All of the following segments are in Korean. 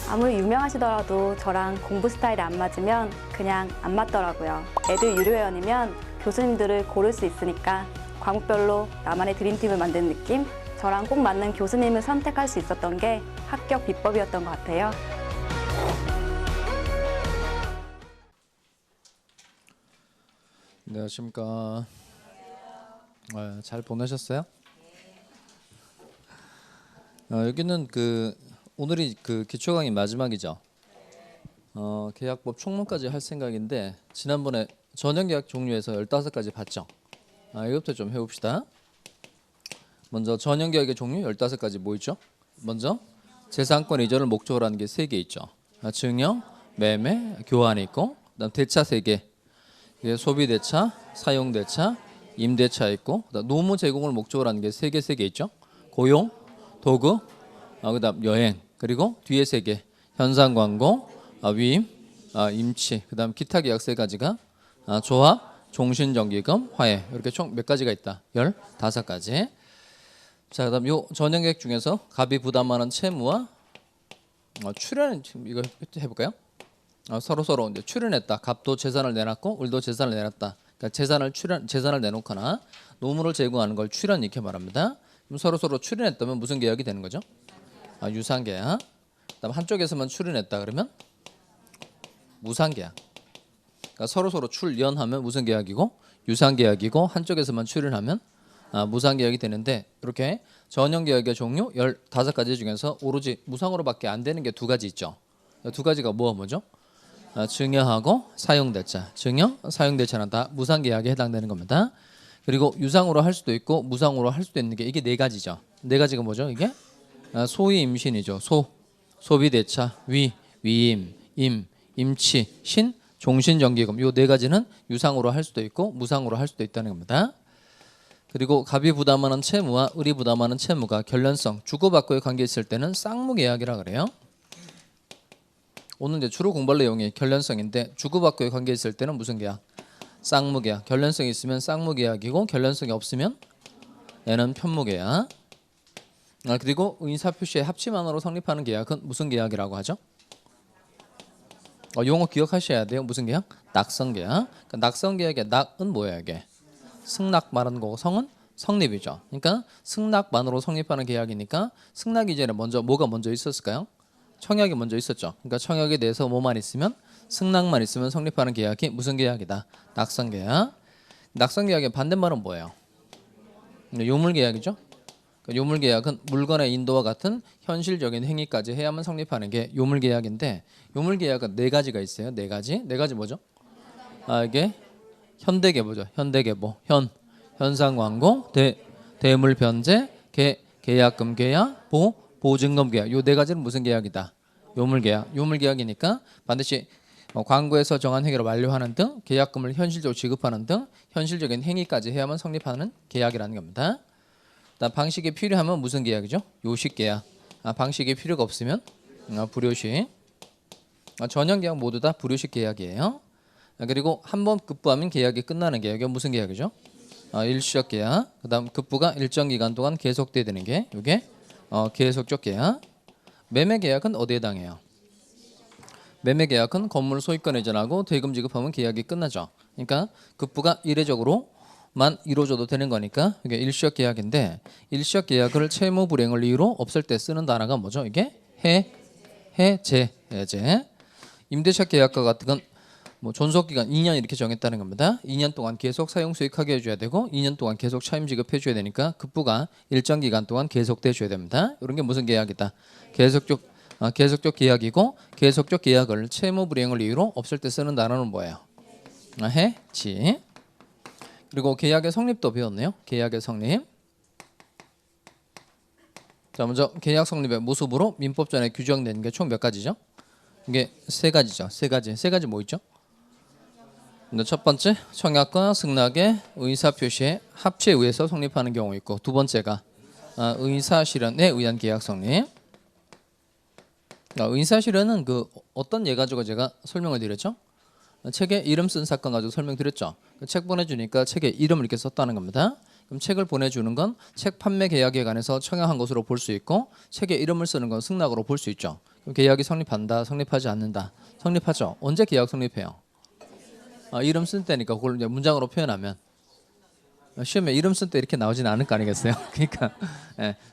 아무리 유명하시더라도 저랑 공부 스타일이 안 맞으면 그냥 안 맞더라고요. 애들 유료회원이면 교수님들을 고를 수 있으니까 과목별로 나만의 드림팀을 만든 느낌? 저랑 꼭 맞는 교수님을 선택할 수 있었던 게 합격 비법이었던 것 같아요. 안녕하십니까. 잘 보내셨어요? 여기는 오늘이 기초 강의 마지막이죠. 계약법 총론까지 할 생각인데 지난번에 전형계약 종류에서 15가지 봤죠. 이것부터 좀 해봅시다. 먼저 전형계약의 종류 15가지 뭐 있죠? 먼저 재산권 이전을 목적으로 하는 게 3개 있죠. 증여, 매매, 교환이 있고, 그다음 대차 3개. 이게 소비대차, 사용대차, 임대차 있고, 그다음 노무 제공을 목적으로 하는 게 3개 있죠. 고용, 도구, 그다음 여행, 그리고 뒤에 3개. 현상 광고, 위임, 임치, 그다음 기타 계약 3가지가 조합, 종신정기금, 화해. 이렇게 총 몇 가지가 있다? 15가지. 자, 그다음 요 전형계약 중에서 갑이 부담하는 채무와 출연, 이거 해볼까요? 서로 이제 출연했다. 갑도 재산을 내놨고 을도 재산을 내놨다. 그러니까 재산을 내놓거나 노무를 제공하는 걸 출연 이렇게 말합니다. 그럼 서로 출연했다면 무슨 계약이 되는 거죠? 유상계약. 그다음 한쪽에서만 출연했다 그러면 무상계약. 그러니까 서로 출연하면 무슨 계약이고 유상계약이고 한쪽에서만 출연하면 무상계약이 되는데 이렇게 전형계약의 종류 15가지 중에서 오로지 무상으로밖에 안 되는 게 2가지 있죠. 2가지가 뭐죠? 증여하고 사용대차. 증여, 사용대차는 다 무상계약에 해당되는 겁니다. 그리고 유상으로 할 수도 있고 무상으로 할 수도 있는 게 이게 4가지죠. 4가지가 뭐죠? 이게 소위 임신이죠. 소비대차, 위임, 임치, 신, 종신정기금. 요 4가지는 유상으로 할 수도 있고 무상으로 할 수도 있다는 겁니다. 그리고 갑이 부담하는 채무와 을이 부담하는 채무가 결련성, 주고받고의 관계 있을 때는 쌍무계약이라 그래요. 오늘 이제 주로 공부할 내용이 결련성인데 주고받고의 관계 있을 때는 무슨 계약? 쌍무계약. 결련성이 있으면 쌍무계약이고 결련성이 없으면 얘는 편무계약. 그리고 의사표시의 합치만으로 성립하는 계약은 무슨 계약이라고 하죠? 용어 기억하셔야 돼요. 무슨 계약? 낙성계약. 그러니까 낙성계약의 낙은 뭐예요? 이게 승낙 말하는 거고 성은 성립이죠. 그러니까 승낙만으로 성립하는 계약이니까 승낙 이전에 뭐가 먼저 있었을까요? 청약이 먼저 있었죠. 그러니까 청약에 대해서 뭐만 있으면 승낙만 있으면 성립하는 계약이 무슨 계약이다? 낙성계약. 낙성계약의 반대말은 뭐예요? 요물계약이죠. 그러니까 요물계약은 물건의 인도와 같은 현실적인 행위까지 해야만 성립하는 게 요물계약인데 요물계약은 4가지가 있어요. 4가지. 4가지 뭐죠? 이게 현대계보죠. 현대계보. 현상광고, 대물변제, 계약금 계약, 보증금 계약. 요 4가지는 무슨 계약이다? 요물계약. 요물계약이니까 반드시 광고에서 정한 행위를 완료하는 등 계약금을 현실적으로 지급하는 등 현실적인 행위까지 해야만 성립하는 계약이라는 겁니다. 그다음 방식이 필요하면 무슨 계약이죠? 요식계약. 방식이 필요가 없으면 불요식. 전형계약 모두 다 불요식 계약이에요. 그리고 한번 급부하면 계약이 끝나는 계약이 무슨 계약이죠? 일시적 계약. 그다음 급부가 일정 기간 동안 계속돼야 되는 게 이게 계속적 계약. 매매 계약은 어디에 해당해요? 매매 계약은 건물 소유권 이전하고 대금 지급하면 계약이 끝나죠. 그러니까 급부가 이례적으로만 이루어져도 되는 거니까 이게 일시적 계약인데 일시적 계약을 채무 불이행을 이유로 없앨 때 쓰는 단어가 뭐죠? 이게 해제. 임대차 계약과 같은 건 존속기간 2년 이렇게 정했다는 겁니다. 2년 동안 계속 사용 수익하게 해줘야 되고 2년 동안 계속 차임 지급해줘야 되니까 급부가 일정 기간 동안 계속돼줘야 됩니다. 이런 게 무슨 계약이다? 계속적 계약이고 계속적 계약을 채무 불이행을 이유로 없앨 때 쓰는 단어는 뭐예요? 해지. 그리고 계약의 성립도 배웠네요. 계약의 성립. 자, 먼저 계약 성립의 모습으로 민법전에 규정된 게 총 몇 가지죠? 이게 3가지죠. 3가지 뭐 있죠? 첫 번째, 청약과 승낙의 의사표시의 합치에 의해서 성립하는 경우 있고 두 번째가 의사실현에 의한 계약 성립. 의사실현은 어떤 예 가지고 제가 설명을 드렸죠? 책에 이름 쓴 사건 가지고 설명드렸죠. 책 보내주니까 책에 이름을 이렇게 썼다는 겁니다. 그럼 책을 보내주는 건 책 판매 계약에 관해서 청약한 것으로 볼 수 있고 책에 이름을 쓰는 건 승낙으로 볼 수 있죠. 그럼 계약이 성립한다, 성립하지 않는다. 성립하죠. 언제 계약 성립해요? 이름 쓴 때니까 그걸 이제 문장으로 표현하면 시험에 이름 쓴 때 이렇게 나오지는 않을 거 아니겠어요? 그러니까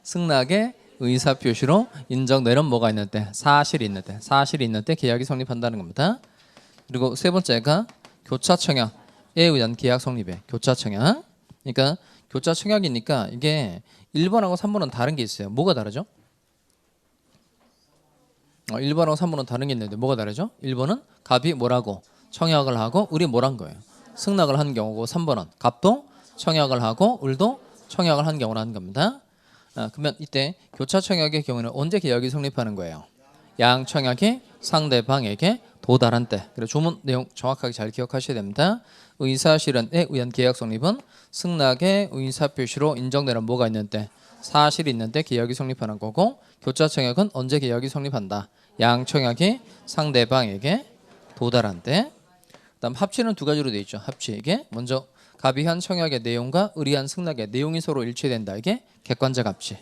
승낙의 의사 표시로 인정되는 뭐가 있는 때, 사실이 있는 때 계약이 성립한다는 겁니다. 그리고 세 번째가 교차 청약에 의한 계약 성립에 교차 청약. 그러니까 교차 청약이니까 이게 1번하고 3번은 다른 게 있어요. 뭐가 다르죠? 1번하고 3번은 다른 게 있는데 뭐가 다르죠? 1번은 갑이 뭐라고 청약을 하고 을이 뭐란 거예요? 승낙을 한 경우고 3번은 갑도 청약을 하고 을도 청약을 한 경우라는 겁니다. 그러면 이때 교차 청약의 경우는 언제 계약이 성립하는 거예요? 양 청약이 상대방에게 도달한 때. 그래서 조문 내용 정확하게 잘 기억하셔야 됩니다. 의사 실현에 의한 계약 성립은 승낙의 의사 표시로 인정되는 뭐가 있는 때, 사실이 있는 때 계약이 성립하는 거고, 교차 청약은 언제 계약이 성립한다. 양 청약이 상대방에게 도달한 때. 그다음 합치는 두 가지로 되어 있죠. 합치에게 먼저 갑이 한 청약의 내용과 을이 한 승낙의 내용이 서로 일치된다. 이게 객관적 합치.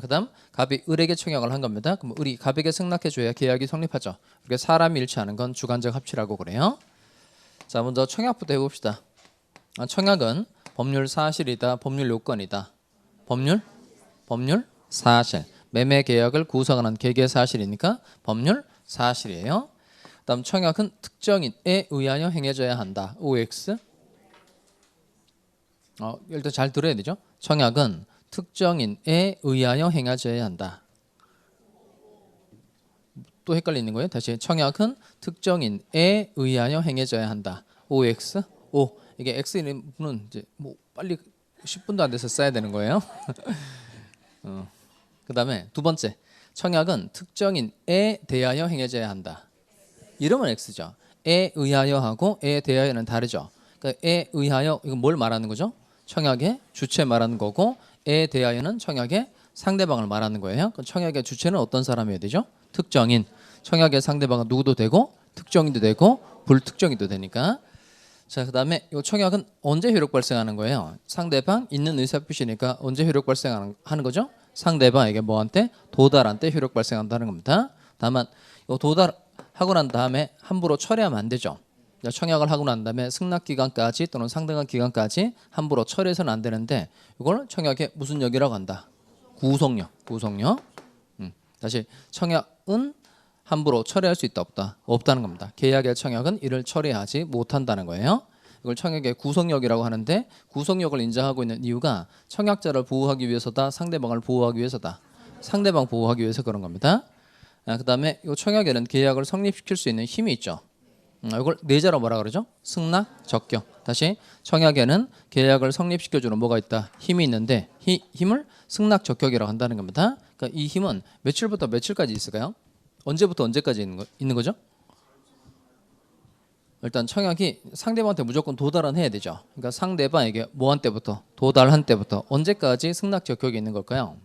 그다음 갑이 을에게 청약을 한 겁니다. 그럼 을이 갑에게 승낙해줘야 계약이 성립하죠. 그게 사람이 일치하는 건 주관적 합치라고 그래요. 자, 먼저 청약부터 해봅시다. 청약은 법률 사실이다, 법률 요건이다. 법률 사실. 매매 계약을 구성하는 계계 사실이니까 법률 사실이에요. 그다음 청약은 특정인에 의하여 행해져야 한다. OX. 일단 잘 들어야 되죠. 청약은 특정인에 의하여 행해져야 한다. 또 헷갈리는 거예요. 다시 청약은 특정인에 의하여 행해져야 한다. OX. O. 이게 X는 이제 뭐 빨리 10분도 안 돼서 써야 되는 거예요. 그다음에 두 번째. 청약은 특정인에 대하여 행해져야 한다. 이름은 X죠. 에 의하여 하고 에 대하여는 다르죠. 그러니까 에 의하여 이건 뭘 말하는 거죠? 청약의 주체 말하는 거고 에 대하여는 청약의 상대방을 말하는 거예요. 그럼 청약의 주체는 어떤 사람이어야 되죠? 특정인. 청약의 상대방은 누구도 되고 특정인도 되고 불특정인도 되니까. 자, 그다음에 이 청약은 언제 효력 발생하는 거예요? 상대방 있는 의사 표시니까 언제 효력 발생하는 거죠? 상대방에게 뭐한테 도달한 때 효력 발생한다는 겁니다. 다만 이 도달하고 난 다음에 함부로 철회하면 안 되죠. 청약을 하고 난 다음에 승낙 기간까지 또는 상당한 기간까지 함부로 철회해서는 안 되는데 이걸 청약의 무슨 역이라고 한다. 구속력. 다시 청약은 함부로 철회할 수 있다 없다. 없다는 겁니다. 계약의 청약은 이를 철회하지 못한다는 거예요. 이걸 청약의 구속력이라고 하는데 구속력을 인정하고 있는 이유가 청약자를 보호하기 위해서다. 상대방을 보호하기 위해서다. 상대방 보호하기 위해서 그런 겁니다. 그다음에 이 청약에는 계약을 성립시킬 수 있는 힘이 있죠. 이걸 네자로 뭐라 그러죠? 승낙, 적격. 다시 청약에는 계약을 성립시켜주는 뭐가 있다? 힘이 있는데 힘을 승낙, 적격이라고 한다는 겁니다. 그러니까 이 힘은 며칠부터 며칠까지 있을까요? 언제부터 언제까지 있는 거죠? 일단 청약이 상대방한테 무조건 도달은 해야 되죠. 그러니까 상대방에게 뭐한 때부터? 도달한 때부터 언제까지 승낙, 적격이 있는 걸까요?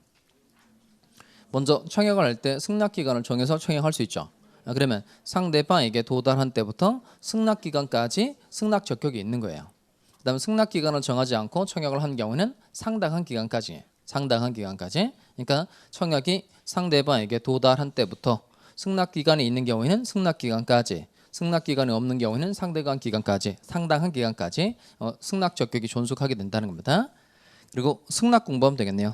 먼저 청약을 할 때 승낙 기간을 정해서 청약할 수 있죠. 그러면 상대방에게 도달한 때부터 승낙 기간까지 승낙 적격이 있는 거예요. 그다음에 승낙 기간을 정하지 않고 청약을 한 경우는 상당한 기간까지. 그러니까 청약이 상대방에게 도달한 때부터 승낙 기간이 있는 경우에는 승낙 기간까지, 승낙 기간이 없는 경우에는 상당한 기간까지 승낙 적격이 존속하게 된다는 겁니다. 그리고 승낙 공부하면 되겠네요.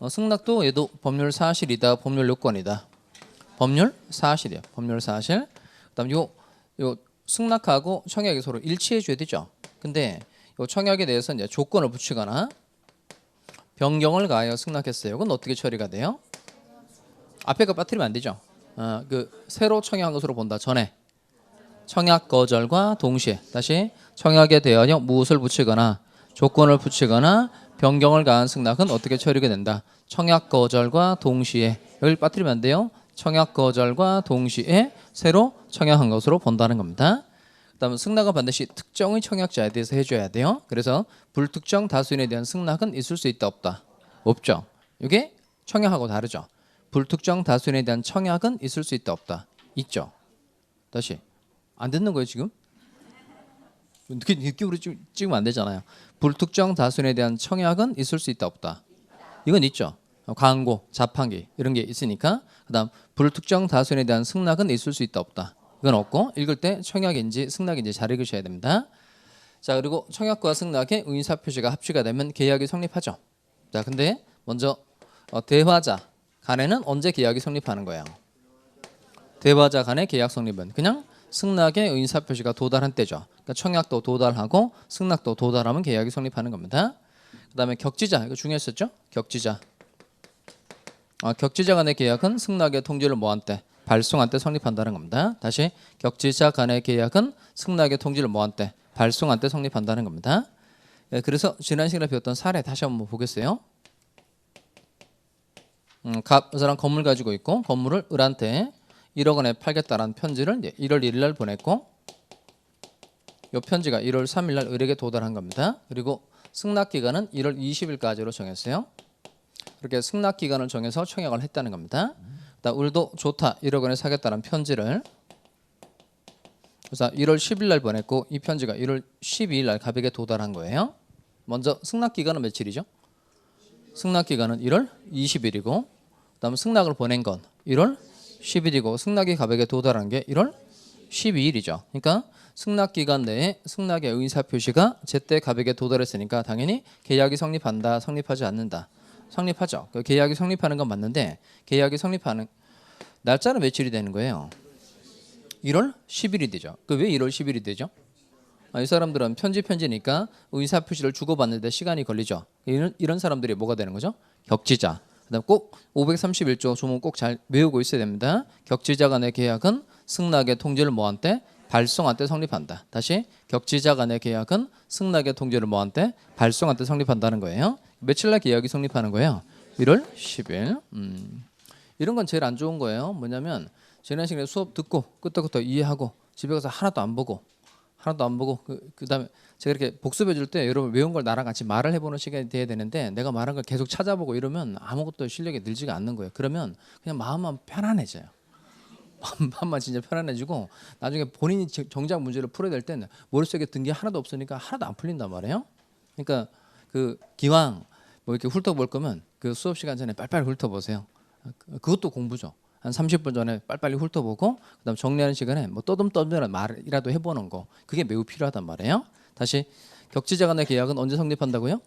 승낙도 얘도 법률 사실이다, 법률 요건이다. 법률 사실이에요. 법률 사실. 그다음 요 승낙하고 청약이 서로 일치해 줘야 되죠. 근데 요 청약에 대해서 이제 조건을 붙이거나 변경을 가하여 승낙했어요. 이건 어떻게 처리가 돼요? 앞에 거 빠뜨리면 안 되죠. 새로 청약한 것으로 본다. 전에 청약 거절과 동시에 다시 청약에 대하여 무엇을 붙이거나 조건을 붙이거나 변경을 가한 승낙은 어떻게 처리가 된다. 청약 거절과 동시에 여기를 빠뜨리면 안 돼요. 청약 거절과 동시에 새로 청약한 것으로 본다는 겁니다. 그다음 승낙은 반드시 특정의 청약자에 대해서 해줘야 돼요. 그래서 불특정 다수인에 대한 승낙은 있을 수 있다 없다? 없죠. 이게 청약하고 다르죠. 불특정 다수인에 대한 청약은 있을 수 있다 없다? 있죠. 다시 안 듣는 거예요 지금? 느낌으로 찍으면 안 되잖아요. 불특정 다수인에 대한 청약은 있을 수 있다 없다? 이건 있죠. 광고, 자판기 이런 게 있으니까 그다음 불특정 다수인에 대한 승낙은 있을 수 있다 없다. 이건 없고 읽을 때 청약인지 승낙인지 잘 읽으셔야 됩니다. 자 그리고 청약과 승낙의 의사 표시가 합치가 되면 계약이 성립하죠. 자 근데 먼저 대화자 간에는 언제 계약이 성립하는 거예요? 대화자 간의 계약 성립은 그냥 승낙의 의사 표시가 도달한 때죠. 그러니까 청약도 도달하고 승낙도 도달하면 계약이 성립하는 겁니다. 그다음에 격지자 이거 중요했었죠? 격지자. 격지자 간의 계약은 승낙의 통지를 뭐한 때? 발송한 때 성립한다는 겁니다. 다시 격지자 간의 계약은 승낙의 통지를 뭐한 때? 발송한 때 성립한다는 겁니다. 그래서 지난 시간에 배웠던 사례 다시 한번 보겠어요. 그 사람 건물 가지고 있고 건물을 을한테 1억 원에 팔겠다라는 편지를 1월 1일 날 보냈고 이 편지가 1월 3일 날 을에게 도달한 겁니다. 그리고 승낙 기간은 1월 20일까지로 정했어요. 이렇게 승낙 기간을 정해서 청약을 했다는 겁니다. 그다음 을도 좋다 1억 원에 사겠다는 편지를 그래서 1월 10일 날 보냈고 이 편지가 1월 12일 날 갑에게 도달한 거예요. 먼저 승낙 기간은 며칠이죠? 승낙 기간은 1월 20일이고 그다음 승낙을 보낸 건 1월 10일이고 승낙이 갑에게 도달한 게 1월 12일이죠. 그러니까 승낙 기간 내에 승낙의 의사 표시가 제때 갑에게 도달했으니까 당연히 계약이 성립한다, 성립하지 않는다. 성립하죠. 그 계약이 성립하는 건 맞는데 계약이 성립하는 날짜는 며칠이 되는 거예요? 1월 10일이 되죠. 그 왜 1월 10일이 되죠? 이 사람들은 편지니까 의사 표시를 주고받는데 시간이 걸리죠. 이런 사람들이 뭐가 되는 거죠? 격지자. 그다음 꼭 531조 조문 꼭 잘 외우고 있어야 됩니다. 격지자 간의 계약은 승낙의 통지를 뭐한 때? 발송한 때 성립한다. 다시 격지자 간의 계약은 승낙의 통지를 뭐한 때? 발송한 때 성립한다는 거예요. 며칠 날 계약이 성립하는 거예요? 1월 10일. 이런 건 제일 안 좋은 거예요. 뭐냐면 지난 시간에 수업 듣고 끄떡끄떡 이해하고 집에 가서 하나도 안 보고 그다음에 제가 이렇게 복습해 줄 때 여러분 외운 걸 나랑 같이 말을 해보는 시간이 돼야 되는데 내가 말한 걸 계속 찾아보고 이러면 아무것도 실력이 늘지가 않는 거예요. 그러면 그냥 마음만 편안해져요. 마음만 진짜 편안해지고 나중에 본인이 정작 문제를 풀어야 될 때는 머릿속에 든 게 하나도 없으니까 하나도 안 풀린단 말이에요. 그러니까 그 기왕 뭐 이렇게 훑어볼 거면 그 수업 시간 전에 빨리빨리 훑어보세요. 그것도 공부죠. 한 30분 전에 빨리빨리 훑어보고 그다음 정리하는 시간에 뭐 떠듬떠듬한 말이라도 해보는 거 그게 매우 필요하단 말이에요. 다시 격지자 간의 계약은 언제 성립한다고요?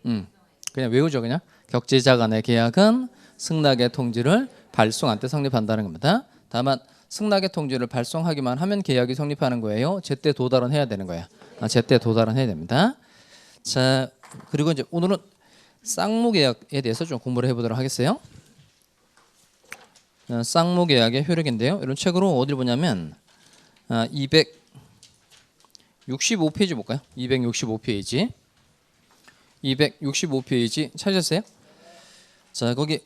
그냥 외우죠 그냥. 격지자 간의 계약은 승낙의 통지를 발송한 때 성립한다는 겁니다. 다만 승낙의 통지를 발송하기만 하면 계약이 성립하는 거예요. 제때 도달은 해야 되는 거예요. 제때 도달은 해야 됩니다. 자 그리고 이제 오늘은 쌍무계약에 대해서 좀 공부를 해보도록 하겠어요. 쌍무계약의 효력인데요. 이런 책으로 어디를 보냐면 265페이지 볼까요? 265페이지. 265페이지 찾으셨어요? 자 거기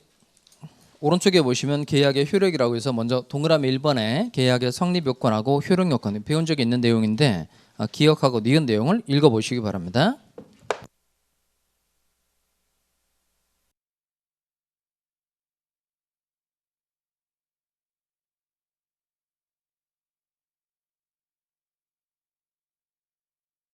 오른쪽에 보시면 계약의 효력이라고 해서 먼저 동그라미 1번에 계약의 성립 요건하고 효력 요건 배운 적이 있는 내용인데 기억하고 니은 내용을 읽어보시기 바랍니다.